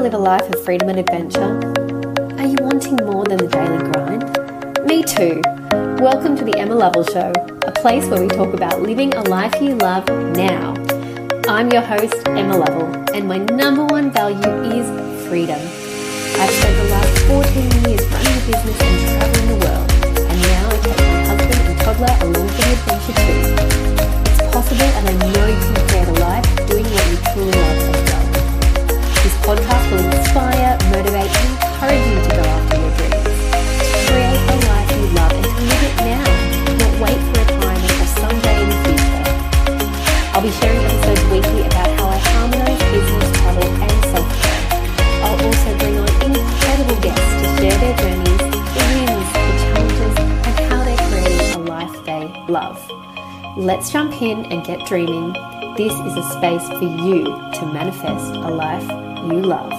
live a life of freedom and adventure? Are you wanting more than the daily grind? Me too. Welcome to the Emma Lovell Show, a place where we talk about living a life you love now. I'm your host, Emma Lovell, and my number one value is freedom. I've spent the last 14 years running a business and traveling the world, and now I take my husband and toddler along for the adventure too. It's possible, and I know you can create a life doing what you truly love as well. This podcast will inspire, motivate, and encourage you to go after your dreams, to create a life you love and to live it now, not wait for retirement or someday in the future. I'll be sharing episodes weekly about how I harmonise business, travel, and self-care. I'll also bring on incredible guests to share their journeys, the wins, the challenges, and how they're creating a life they love. Let's jump in and get dreaming. This is a space for you to manifest a life you love.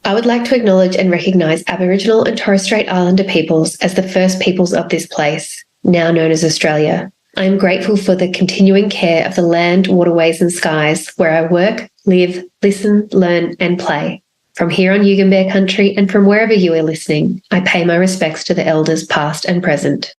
I would like to acknowledge and recognise Aboriginal and Torres Strait Islander peoples as the first peoples of this place, now known as Australia. I am grateful for the continuing care of the land, waterways and skies where I work, live, listen, learn and play. From here on Yugambeh country and from wherever you are listening, I pay my respects to the elders past and present.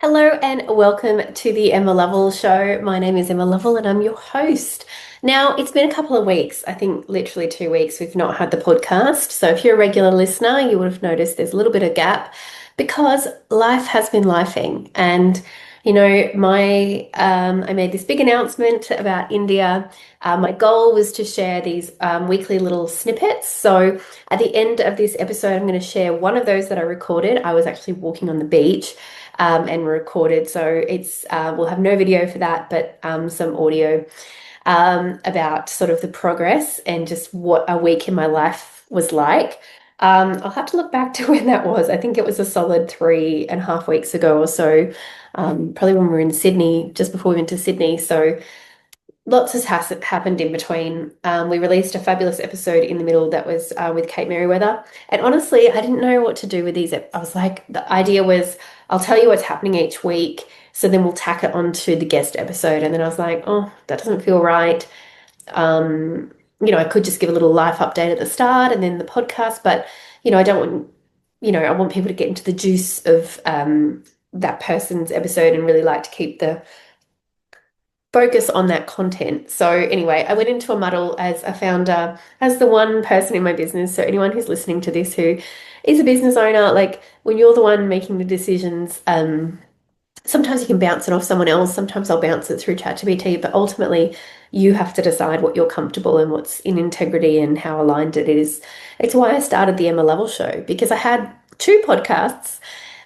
Hello and welcome to the Emma Lovell Show. My name is Emma Lovell and I'm your host. Now, it's been a couple of weeks, I think literally 2 weeks, we've not had the podcast. So if you're a regular listener, you would have noticed there's a little bit of gap because life has been lifing. And, you know, I made this big announcement about India. My goal was to share these weekly little snippets. So at the end of this episode, I'm going to share one of those that I recorded. I was actually walking on the beach and recorded. So it's we'll have no video for that, but some audio about sort of the progress and just what a week in my life was like. I'll have to look back to when that was. I think it was a solid 3.5 weeks ago or so, probably when we were in Sydney, just before we went to Sydney. So lots has happened in between. We released a fabulous episode in the middle that was with Kate Merriweather. And honestly, I didn't know what to do with these. I was like, the idea was, I'll tell you what's happening each week, so then we'll tack it onto the guest episode. And then I was like, oh, that doesn't feel right. I could just give a little life update at the start and then the podcast, but, I don't want, I want people to get into the juice of that person's episode and really like to keep the focus on that content. So anyway, I went into a muddle as a founder, as the one person in my business. So anyone who's listening to this who is a business owner, like when you're the one making the decisions, sometimes you can bounce it off someone else. Sometimes I'll bounce it through ChatGPT, but ultimately you have to decide what you're comfortable and what's in integrity and how aligned it is. It's why I started the Emma Lovell Show, because I had 2 podcasts.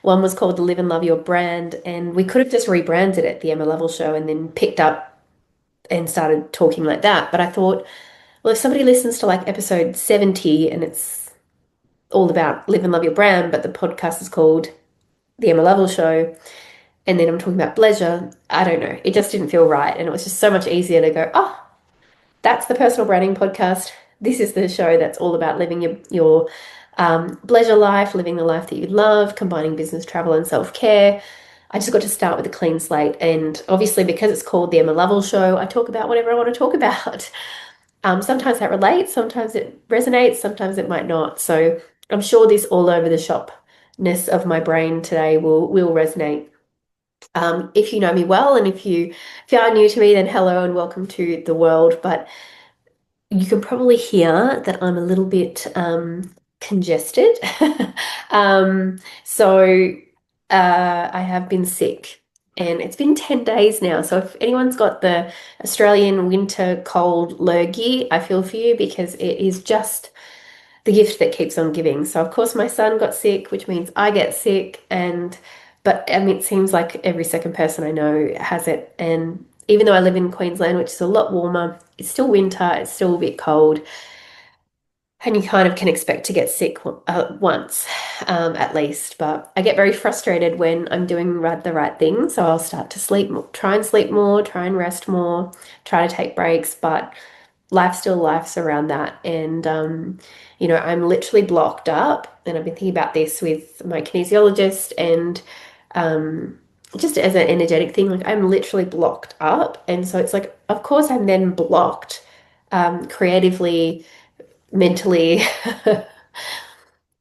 One was called the Live and Love Your Brand, and we could have just rebranded it the Emma Lovell Show and then picked up and started talking like that. But I thought, well, if somebody listens to like episode 70 and it's all about live and love your brand, but the podcast is called the Emma Lovell Show, and then I'm talking about pleasure, I don't know. It just didn't feel right. And it was just so much easier to go, oh, that's the personal branding podcast. This is the show that's all about living your pleasure life, living the life that you love, combining business, travel, and self-care. I just got to start with a clean slate. And obviously, because it's called the Emma Lovell Show, I talk about whatever I want to talk about. Sometimes that relates, sometimes it resonates, sometimes it might not. So I'm sure this all over the shopness of my brain today will resonate. If you know me well, and if you are new to me, then hello and welcome to the world. But you can probably hear that I'm a little bit congested. So I have been sick, and it's been 10 days now. So if anyone's got the Australian winter cold lurgy, I feel for you, because it is just the gift that keeps on giving. So of course my son got sick, which means I get sick, but it seems like every second person I know has it. And even though I live in Queensland, which is a lot warmer, it's still winter, it's still a bit cold. And you kind of can expect to get sick once, at least. But I get very frustrated when I'm doing the right thing. So I'll start to sleep more, try and sleep more, try and rest more, try to take breaks. But life's around that. And, I'm literally blocked up. And I've been thinking about this with my kinesiologist and just as an energetic thing, like I'm literally blocked up. And so it's like, of course I'm then blocked creatively, mentally,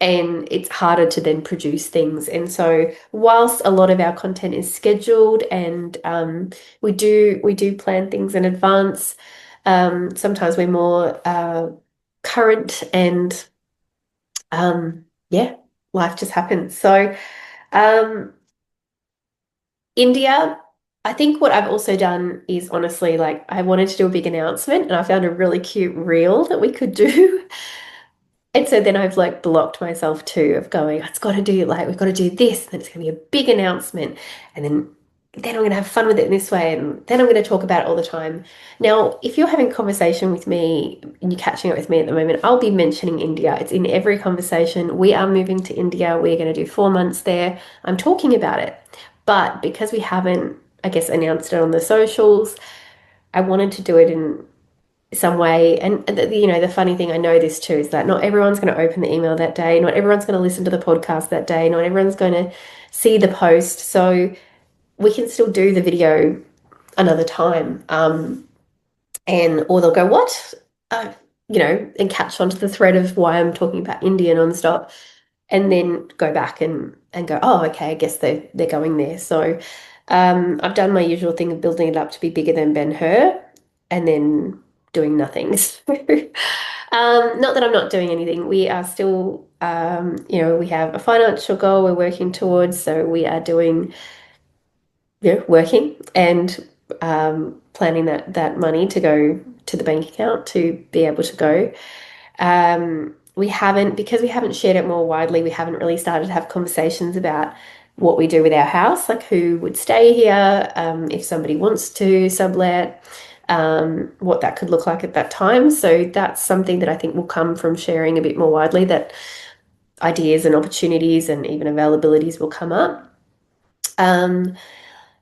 and it's harder to then produce things. And so, whilst a lot of our content is scheduled and we do plan things in advance, sometimes we're more current and yeah, life just happens. So, um, India. I think what I've also done is honestly like I wanted to do a big announcement and I found a really cute reel that we could do. And so then I've like blocked myself too of going, it's got to do like we've got to do this, and then it's going to be a big announcement, and then I'm going to have fun with it in this way, and then I'm going to talk about it all the time. Now, if you're having a conversation with me and you're catching up with me at the moment, I'll be mentioning India. It's in every conversation. We are moving to India. We're going to do 4 months there. I'm talking about it, but because we haven't, I guess, announced it on the socials, I wanted to do it in some way. And the funny thing, I know this too, is that not everyone's going to open the email that day. Not everyone's going to listen to the podcast that day. Not everyone's going to see the post. So we can still do the video another time. Or they'll go, what? And catch onto the thread of why I'm talking about India nonstop, and then go back and go, oh, okay, I guess they're going there. So I've done my usual thing of building it up to be bigger than Ben-Hur and then doing nothing. So, not that I'm not doing anything. We are still, we have a financial goal we're working towards. So we are doing, working and planning that money to go to the bank account to be able to go. We haven't, because we haven't shared it more widely, we haven't really started to have conversations about what we do with our house, like who would stay here, if somebody wants to sublet, what that could look like at that time. So that's something that I think will come from sharing a bit more widely, that ideas and opportunities and even availabilities will come up. And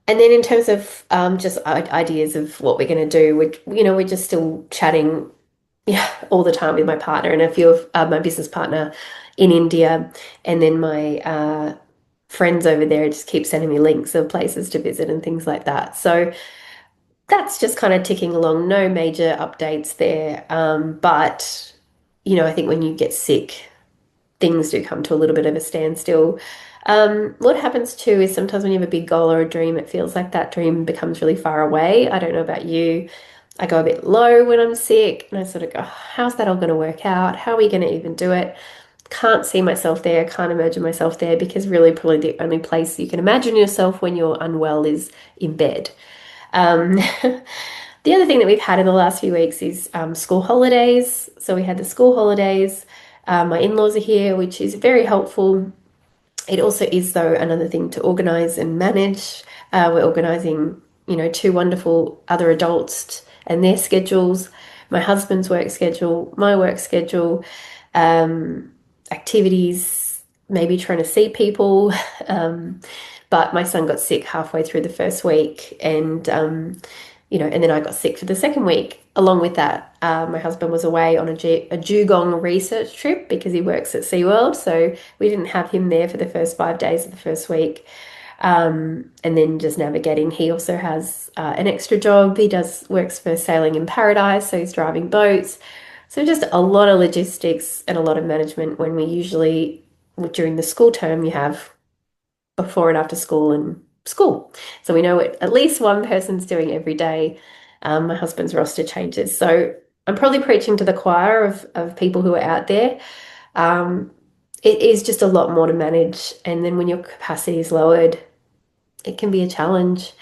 then in terms of just ideas of what we're going to do, we're just still chatting, yeah, all the time with my partner and a few of my business partner in India, and then my friends over there just keep sending me links of places to visit and things like that. So that's just kind of ticking along. No major updates there, but I think when you get sick, things do come to a little bit of a standstill. What happens too is sometimes when you have a big goal or a dream, it feels like that dream becomes really far away. I don't know about you. I go a bit low when I'm sick and I sort of go, how's that all going to work out? How are we going to even do it? Can't see myself there, can't imagine myself there, because really probably the only place you can imagine yourself when you're unwell is in bed. Um, the other thing that we've had in the last few weeks is school holidays. So we had the school holidays. My in-laws are here, which is very helpful. It also is, though, another thing to organize and manage. We're organizing, two wonderful other adults and their schedules, my husband's work schedule, my work schedule, activities, maybe trying to see people. But my son got sick halfway through the first week, and then I got sick for the second week. Along with that, my husband was away on a dugong research trip because he works at SeaWorld. So we didn't have him there for the first 5 days of the first week. And then just navigating. He also has an extra job. He works for Sailing in Paradise, so he's driving boats. So just a lot of logistics and a lot of management when we usually, during the school term, you have before and after school and school. So we know what at least one person's doing every day. My husband's roster changes. So I'm probably preaching to the choir of people who are out there. Um, it is just a lot more to manage. And then when your capacity is lowered, it can be a challenge.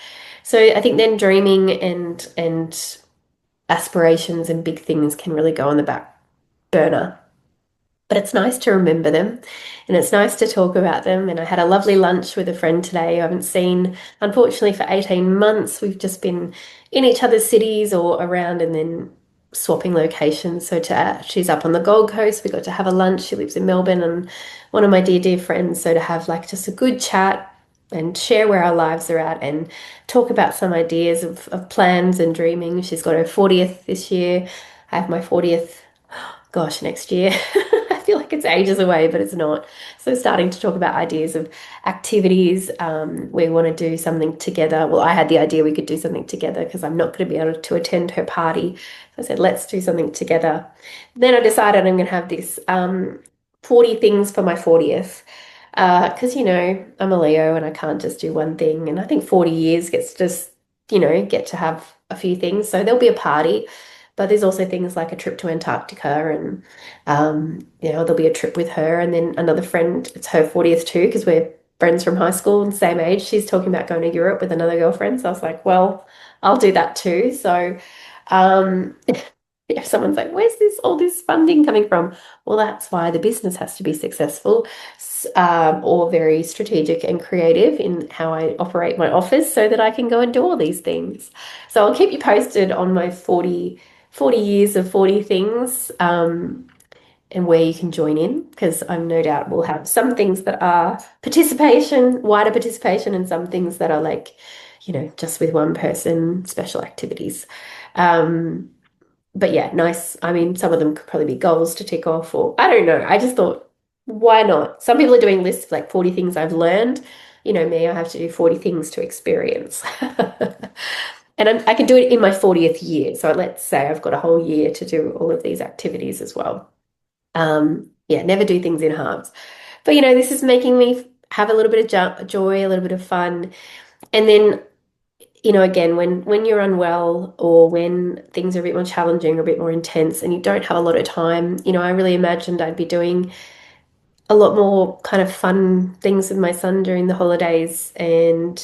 So I think then dreaming and aspirations and big things can really go on the back burner. But it's nice to remember them and it's nice to talk about them. And I had a lovely lunch with a friend today I haven't seen, unfortunately, for 18 months. We've just been in each other's cities or around and then swapping locations. So she's up on the Gold Coast. We got to have a lunch. She lives in Melbourne, and one of my dear, dear friends. So to have like just a good chat and share where our lives are at and talk about some ideas of plans and dreaming. She's got her 40th this year. I have my 40th, gosh, next year. I feel like it's ages away, but it's not. So starting to talk about ideas of activities. We want to do something together. Well, I had the idea we could do something together because I'm not going to be able to attend her party. So I said, let's do something together. Then I decided I'm going to have this 40 things for my 40th. Because, I'm a Leo and I can't just do one thing. And I think 40 years gets just, get to have a few things. So there'll be a party, but there's also things like a trip to Antarctica and, there'll be a trip with her and then another friend. It's her 40th too, because we're friends from high school and same age. She's talking about going to Europe with another girlfriend. So I was like, well, I'll do that too. So, um, if someone's like, where's all this funding coming from? Well, that's why the business has to be successful, or very strategic and creative in how I operate my office so that I can go and do all these things. So I'll keep you posted on my 40 years of 40 things, and where you can join in, because I'm no doubt we'll have some things that are wider participation, and some things that are like, just with one person, special activities. Um, but yeah, nice. I mean, some of them could probably be goals to tick off, or I don't know. I just thought, why not? Some people are doing lists of like 40 things I've learned. You know me, I have to do 40 things to experience. And I can do it in my 40th year. So let's say I've got a whole year to do all of these activities as well. Yeah, never do things in halves. But this is making me have a little bit of joy, a little bit of fun. And then again, when you're unwell or when things are a bit more challenging or a bit more intense and you don't have a lot of time, I really imagined I'd be doing a lot more kind of fun things with my son during the holidays. And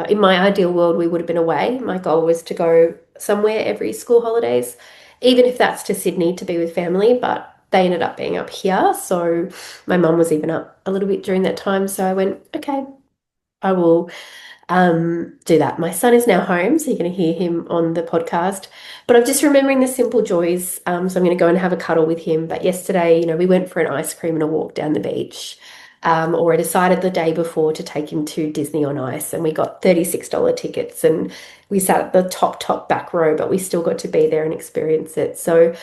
in my ideal world, we would have been away. My goal was to go somewhere every school holidays, even if that's to Sydney to be with family, but they ended up being up here. So my mum was even up a little bit during that time. So I went, okay, I will do that. My son is now home, so you're going to hear him on the podcast. But I'm just remembering the simple joys. So I'm going to go and have a cuddle with him. But yesterday, we went for an ice cream and a walk down the beach. Or I decided the day before to take him to Disney on Ice, and we got $36 tickets, and we sat at the top back row, but we still got to be there and experience it. So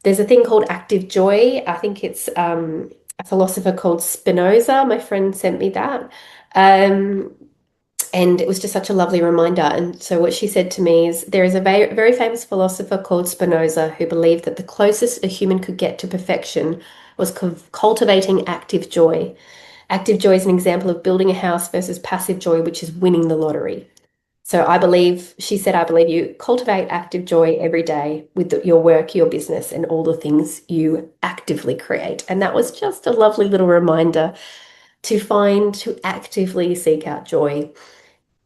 there's a thing called active joy. I think it's a philosopher called Spinoza. My friend sent me that. Um, and it was just such a lovely reminder. And so what she said to me is there is a very, very famous philosopher called Spinoza who believed that the closest a human could get to perfection was cultivating active joy. Active joy is an example of building a house versus passive joy, which is winning the lottery. So she said, I believe you cultivate active joy every day with your work, your business, and all the things you actively create. And that was just a lovely little reminder to actively seek out joy,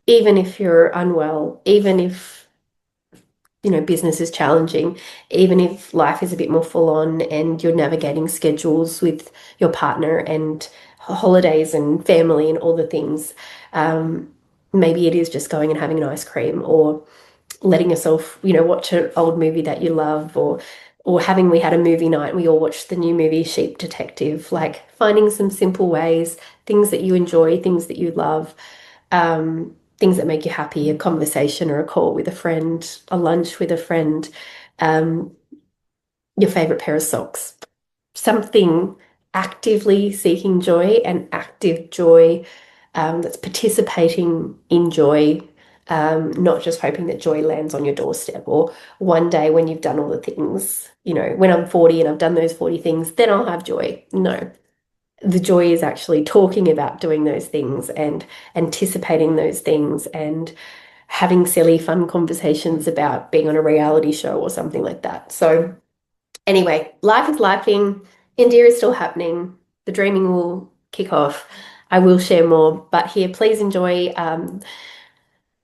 even if you're unwell, even if, business is challenging, even if life is a bit more full on and you're navigating schedules with your partner and holidays and family and all the things. Maybe it is just going and having an ice cream, or letting yourself, watch an old movie that you love, or we had a movie night and we all watched the new movie Sheep Detective, like finding some simple ways, things that you enjoy, things that you love, things that make you happy, a conversation or a call with a friend, a lunch with a friend, um, your favorite pair of socks, something actively seeking joy, and active joy, that's participating in joy, not just hoping that joy lands on your doorstep, or one day when you've done all the things, when I'm 40 and I've done those 40 things, then I'll have joy. No, the joy is actually talking about doing those things and anticipating those things and having silly, fun conversations about being on a reality show or something like that. So, anyway, life is lifing. India is still happening. The dreaming will kick off. I will share more, but here, please enjoy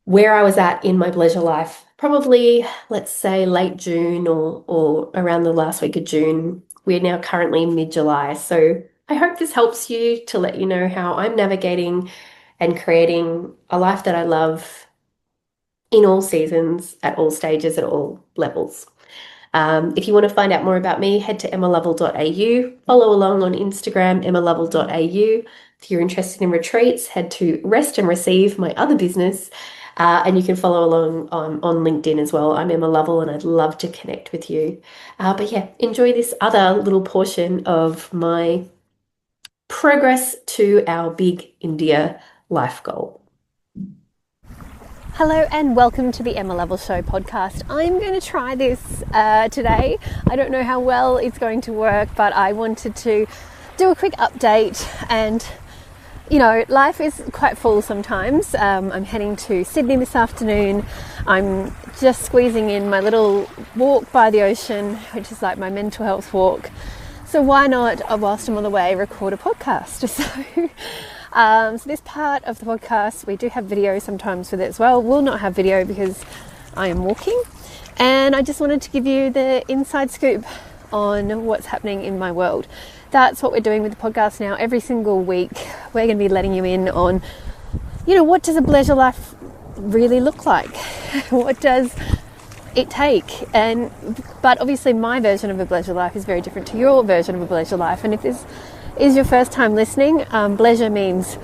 where I was at in my pleasure life. Probably, let's say, late June or around the last week of June. We're now currently mid-July. So I hope this helps you to let you know how I'm navigating and creating a life that I love in all seasons, at all stages, at all levels. If you want to find out more about me, head to emmalovell.au. Follow along on Instagram, emmalovell.au. If you're interested in retreats, head to Rest and Receive, my other business. And you can follow along on LinkedIn as well. I'm Emma Lovell and I'd love to connect with you. But yeah, enjoy this other little portion of my progress to our big India life goal. Hello and welcome to the Emma Lovell Show podcast. I'm going to try this today. I don't know how well it's going to work, but I wanted to do a quick update. And you know, life is quite full sometimes. I'm heading to Sydney this afternoon. I'm just squeezing in my little walk by the ocean, which is like my mental health walk. So why not, whilst I'm on the way, record a podcast? So this part of the podcast, we do have video sometimes with it as well. We'll not have video because I am walking. And I just wanted to give you the inside scoop on what's happening in my world. That's what we're doing with the podcast now. Every single week, we're going to be letting you in on, you know, what does a pleasure life really look like? What does it take? But obviously my version of a pleasure life is very different to your version of a pleasure life. And if this is your first time listening, pleasure means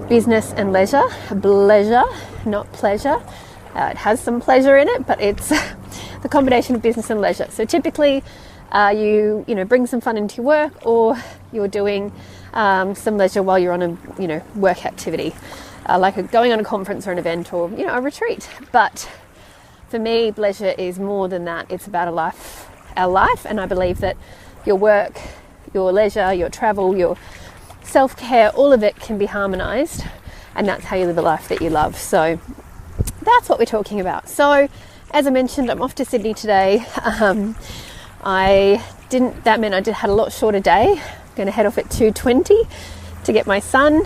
business and leisure. Pleasure, not pleasure. It has some pleasure in it, but it's the combination of business and leisure. So typically you bring some fun into your work, or you're doing some leisure while you're on a work activity, like going on a conference or an event, or a retreat. But for me, pleasure is more than that. It's about our life, and I believe that your work, your leisure, your travel, your self-care, all of it can be harmonized, and that's how you live a life that you love. So that's what we're talking about. So as I mentioned, I'm off to Sydney today. That meant I had a lot shorter day. I'm going to head off at 2:20 to get my son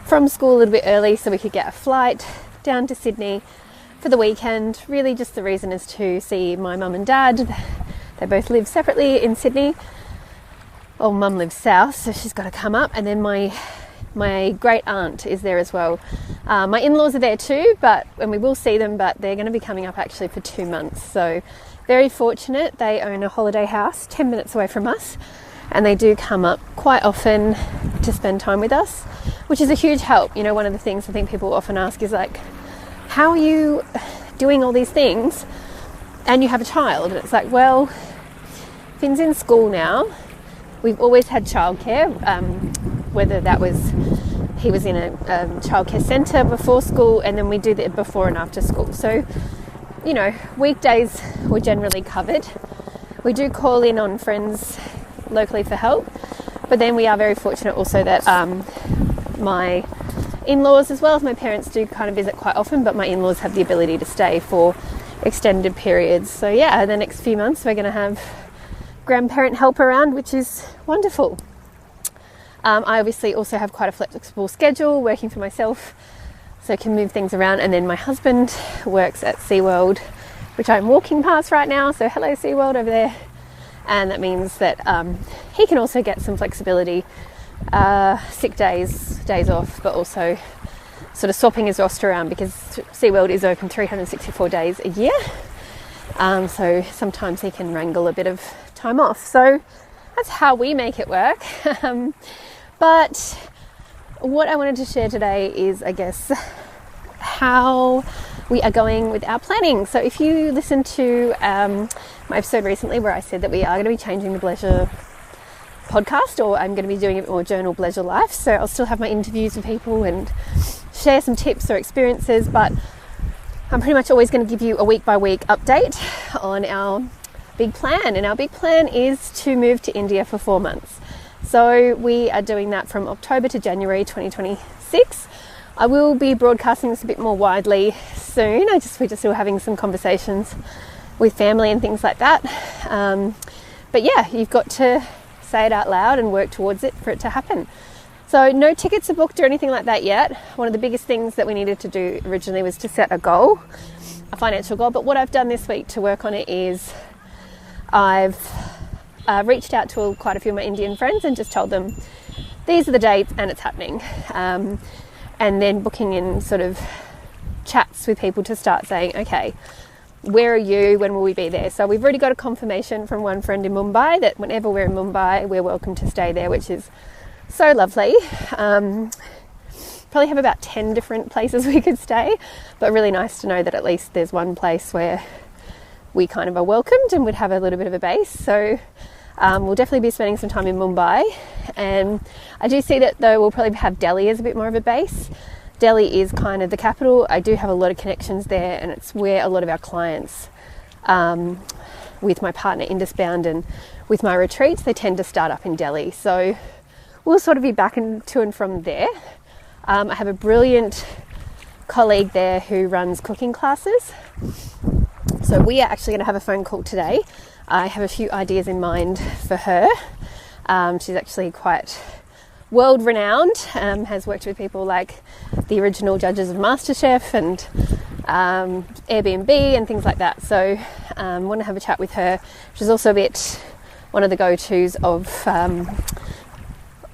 from school a little bit early so we could get a flight down to Sydney for the weekend. Really just the reason is to see my mum and dad. They both live separately in Sydney. Well, mum lives south, so she's got to come up, and then my great aunt is there as well. My in-laws are there too, and we will see them, but they're going to be coming up actually for 2 months. So very fortunate. They own a holiday house 10 minutes away from us, and they do come up quite often to spend time with us, which is a huge help. One of the things I think people often ask is like, how are you doing all these things and you have a child? And it's like, well, Finn's in school now. We've always had childcare, whether that was he was in a childcare centre before school, and then we do the before and after school. So weekdays were generally covered. We do call in on friends locally for help, but then we are very fortunate also that my in-laws, as well as my parents, do kind of visit quite often, but my in-laws have the ability to stay for extended periods. So yeah, the next few months we're going to have grandparent help around, which is wonderful. I obviously also have quite a flexible schedule working for myself, so I can move things around. And then my husband works at SeaWorld, which I'm walking past right now. So hello SeaWorld over there. And that means that he can also get some flexibility, sick days off, but also sort of swapping his roster around because SeaWorld is open 364 days a year. So sometimes he can wrangle a bit of time off. So that's how we make it work. But what I wanted to share today is, I guess, how we are going with our planning. So if you listened to my episode recently where I said that we are going to be changing the Pleasure podcast, or I'm going to be doing a bit more journal Pleasure life. So I'll still have my interviews with people and share some tips or experiences, but I'm pretty much always going to give you a week by week update on our big plan. And our big plan is to move to India for 4 months. So we are doing that from October to January 2026. I will be broadcasting this a bit more widely soon. We're just still having some conversations with family and things like that. But yeah, you've got to say it out loud and work towards it for it to happen. So no tickets are booked or anything like that yet. One of the biggest things that we needed to do originally was to set a goal, a financial goal. But what I've done this week to work on it is I've reached out to quite a few of my Indian friends and just told them these are the dates and it's happening. And then booking in sort of chats with people to start saying, okay, where are you? When will we be there? So we've already got a confirmation from one friend in Mumbai that whenever we're in Mumbai, we're welcome to stay there, which is so lovely. probably have about 10 different places we could stay, but really nice to know that at least there's one place where we kind of are welcomed and would have a little bit of a base. So we'll definitely be spending some time in Mumbai, and I do see that though we'll probably have Delhi as a bit more of a base. Delhi is kind of the capital. I do have a lot of connections there, and it's where a lot of our clients, with my partner Indusbound and with my retreats, they tend to start up in Delhi. So we'll sort of be back to and from there. I have a brilliant colleague there who runs cooking classes. So we are actually going to have a phone call today. I have a few ideas in mind for her. She's actually quite world renowned, has worked with people like the original judges of MasterChef and Airbnb and things like that. So I want to have a chat with her. She's also a bit one of the go-tos of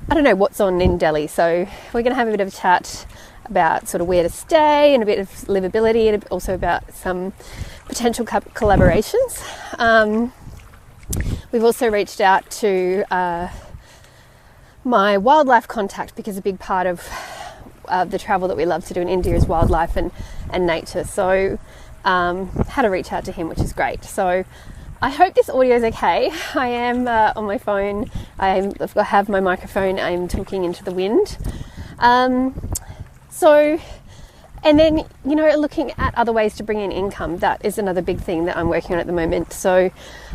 I don't know what's on in Delhi. So we're going to have a bit of a chat about sort of where to stay and a bit of livability, and also about some potential collaborations. We've also reached out to my wildlife contact, because a big part of the travel that we love to do in India is wildlife and nature. So had to reach out to him, which is great. So I hope this audio is okay. I am on my phone. I have my microphone. I'm talking into the wind. And then, looking at other ways to bring in income, that is another big thing that I'm working on at the moment. So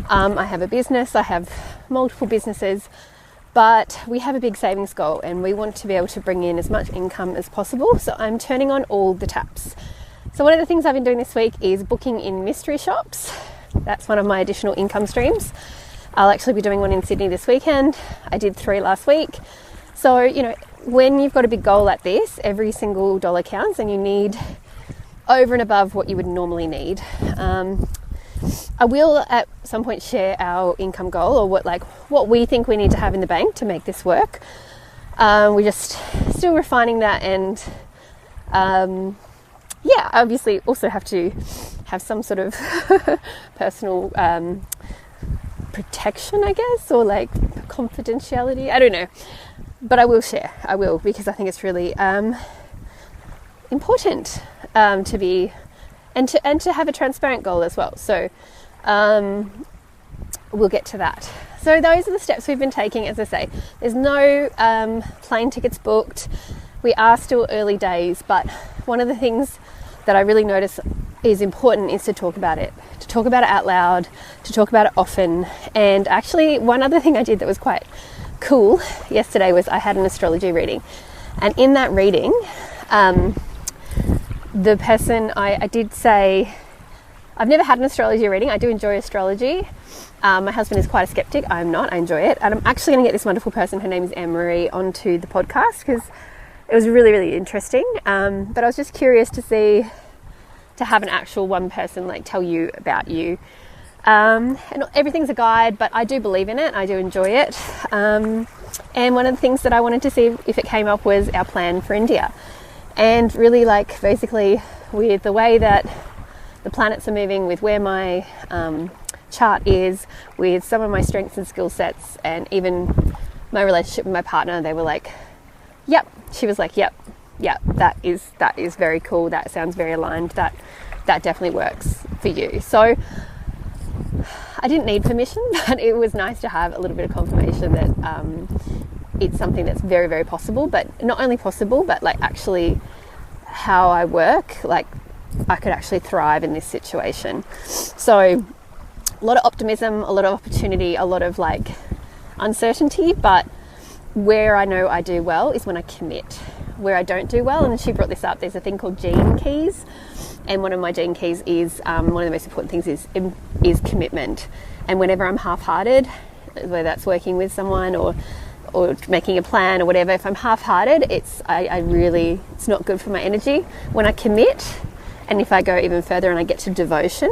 I have a business. I have multiple businesses, but we have a big savings goal and we want to be able to bring in as much income as possible. So I'm turning on all the taps. So one of the things I've been doing this week is booking in mystery shops. That's one of my additional income streams. I'll actually be doing one in Sydney this weekend. I did 3 last week. So, when you've got a big goal like this, every single dollar counts, and you need over and above what you would normally need. I will at some point share our income goal, or what we think we need to have in the bank to make this work. We're just still refining that, and obviously also have to have some sort of personal protection, I guess, or confidentiality. I don't know. But I will share. I will, because I think it's really important to be and to have a transparent goal as well. So we'll get to that. So those are the steps we've been taking. As I say, there's no plane tickets booked. We are still early days, but one of the things that I really notice is important is to talk about it out loud, to talk about it often. And actually, one other thing I did that was quite cool yesterday was I had an astrology reading, and in that reading the person I did say I've never had an astrology reading. I do enjoy astrology. My husband is quite a skeptic. I'm not. I enjoy it, and I'm actually going to get this wonderful person, her name is Anne-Marie, onto the podcast because it was really, really interesting. But I was just curious to have an actual one person tell you about you. And everything's a guide, but I do believe in it. I do enjoy it. And one of the things that I wanted to see if it came up was our plan for India. And really basically with the way that the planets are moving, with where my chart is, with some of my strengths and skill sets, and even my relationship with my partner, they were like, yep. She was like, yep, that is very cool. That sounds very aligned. That definitely works for you. So I didn't need permission, but it was nice to have a little bit of confirmation that it's something that's very, very possible, but not only possible, but actually how I work, I could actually thrive in this situation. So a lot of optimism, a lot of opportunity, a lot of uncertainty, but where I know I do well is when I commit. Where I don't do well, and she brought this up, there's a thing called gene keys. And one of my gene keys is one of the most important things is commitment. And whenever I'm half-hearted, whether that's working with someone or making a plan or whatever, if I'm half-hearted, it's not good for my energy. When I commit, and if I go even further and I get to devotion,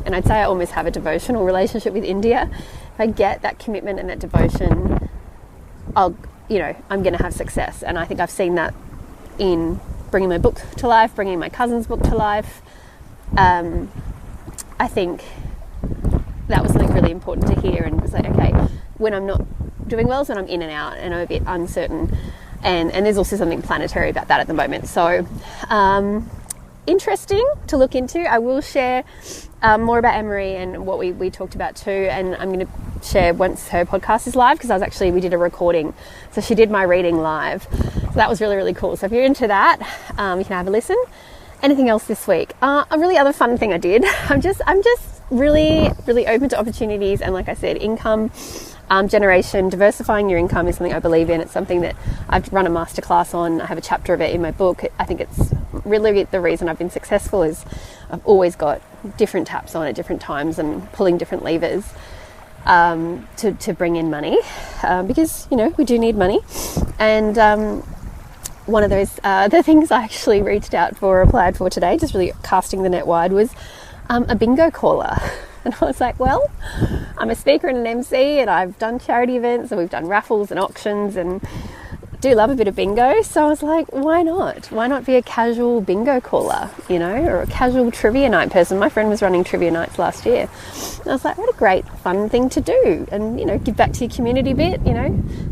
and I'd say I almost have a devotional relationship with India, if I get that commitment and that devotion, I'm going to have success. And I think I've seen that in bringing my book to life, bringing my cousin's book to life. I think that was something really important to hear, and it was okay, when I'm not doing well is when I'm in and out and I'm a bit uncertain. And there's also something planetary about that at the moment. So interesting to look into. I will share more about Anne-Marie and what we talked about too, and I'm going to share once her podcast is live, because we did a recording, so she did my reading live, so that was really, really cool. So if you're into that, you can have a listen. Anything else this week? A really other fun thing I did, I'm just really, really open to opportunities, and like I said, income generation, diversifying your income is something I believe in. It's something that I've run a masterclass on. I have a chapter of it in my book. I think it's really the reason I've been successful is I've always got different taps on at different times and pulling different levers to bring in money, because we do need money. And one of those the things I actually applied for today, just really casting the net wide, was a bingo caller. And I was like, well, I'm a speaker and an MC, and I've done charity events, and we've done raffles and auctions, and do love a bit of bingo. So I was like, why not? Why not be a casual bingo caller, or a casual trivia night person? My friend was running trivia nights last year. And I was like, what a great fun thing to do. And, give back to your community a bit,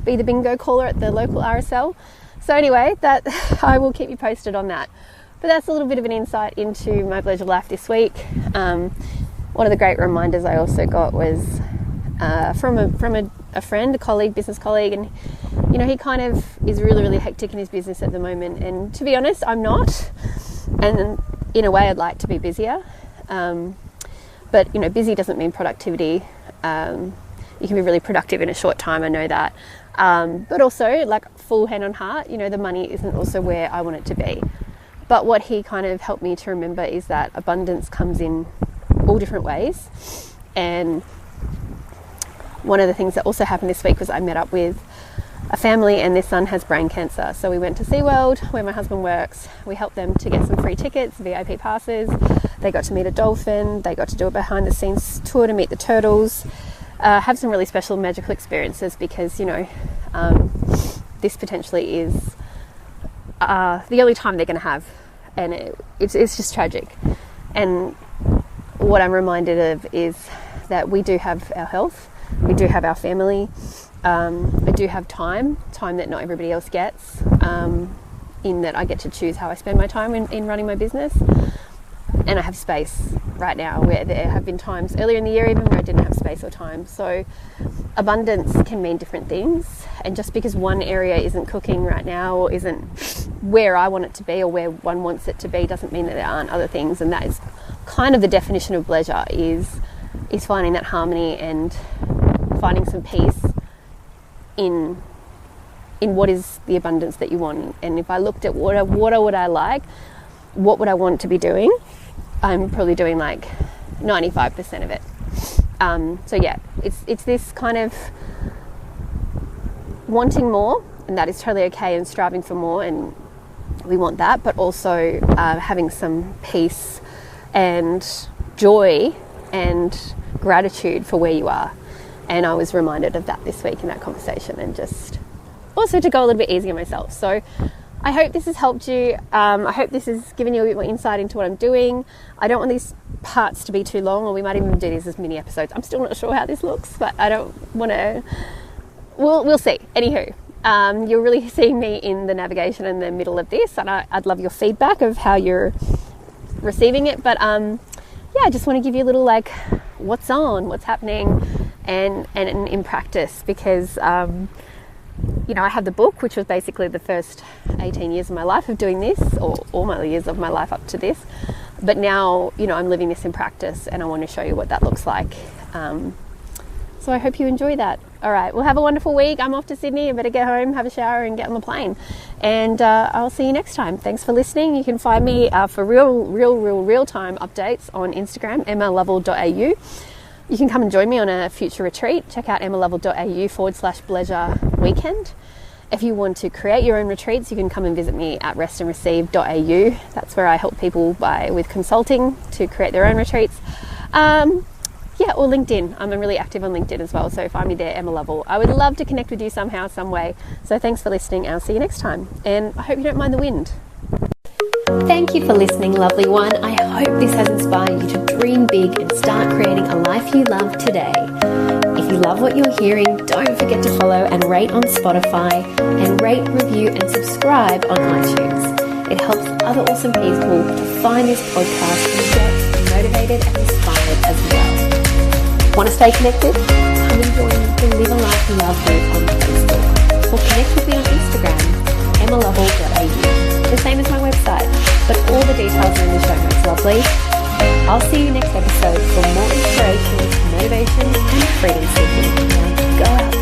be the bingo caller at the local RSL. So anyway, that I will keep you posted on that. But that's a little bit of an insight into my pleasure life this week. One of the great reminders I also got was from a friend, a colleague, business colleague, and he kind of is really, really hectic in his business at the moment. And to be honest, I'm not. And in a way, I'd like to be busier. But busy doesn't mean productivity. You can be really productive in a short time. I know that. But also, like, full hand on heart, the money isn't also where I want it to be. But what he kind of helped me to remember is that abundance comes in all different ways. And one of the things that also happened this week was I met up with a family, and their son has brain cancer. So we went to SeaWorld, where my husband works. We helped them to get some free tickets, VIP passes. They got to meet a dolphin. They got to do a behind the scenes tour to meet the turtles, have some really special magical experiences, because this potentially is the only time they're going to have, and it's just tragic. And what I'm reminded of is that we do have our health, we do have our family, I do have time that not everybody else gets, in that I get to choose how I spend my time in running my business. And I have space right now, where there have been times earlier in the year even where I didn't have space or time. So abundance can mean different things, and just because one area isn't cooking right now or isn't where I want it to be or where one wants it to be doesn't mean that there aren't other things. And that is kind of the definition of pleasure, is finding that harmony and finding some peace in what is the abundance that you want. And if I looked at what would I like, what would I want to be doing, I'm probably doing like 95% of it. So yeah, it's this kind of wanting more, and that is totally okay, and striving for more, and we want that, but also having some peace and joy and gratitude for where you are. And I was reminded of that this week in that conversation, and just also to go a little bit easier on myself. So I hope this has helped you. I hope this has given you a bit more insight into what I'm doing. I don't want these parts to be too long, or we might even do these as mini episodes. I'm still not sure how this looks, but I don't want to... We'll see. Anywho, you're really seeing me in the navigation in the middle of this, and I'd love your feedback of how you're receiving it. But yeah, I just want to give you a little like what's on, what's happening, and in practice, because I have the book, which was basically the first 18 years of my life of doing this, or all my years of my life up to this. But now, I'm living this in practice, and I want to show you what that looks like. So I hope you enjoy that. All right, well, have a wonderful week. I'm off to Sydney. I better get home, have a shower, and get on the plane. And I'll see you next time. Thanks for listening. You can find me for real-time updates on Instagram, emmalovell.au. You can come and join me on a future retreat. Check out emmalovell.au/pleasure weekend. If you want to create your own retreats, you can come and visit me at restandreceive.au. That's where I help people with consulting to create their own retreats. Or LinkedIn. I'm really active on LinkedIn as well, so find me there, Emma Lovell. I would love to connect with you somehow, some way. So thanks for listening. I'll see you next time. And I hope you don't mind the wind. Thank you for listening, lovely one. I hope this has inspired you to dream big and start creating a life you love today. If you love what you're hearing, don't forget to follow and rate on Spotify, and rate, review, and subscribe on iTunes. It helps other awesome people to find this podcast and get motivated and inspired as well. Want to stay connected? Come and join the Live a Life Love group on Facebook, or connect with me on Instagram, emmalovell.au. The same as my website, but all the details are in the show notes, lovely. I'll see you next episode for more inspiration, motivation, and freedom seeking. Now go out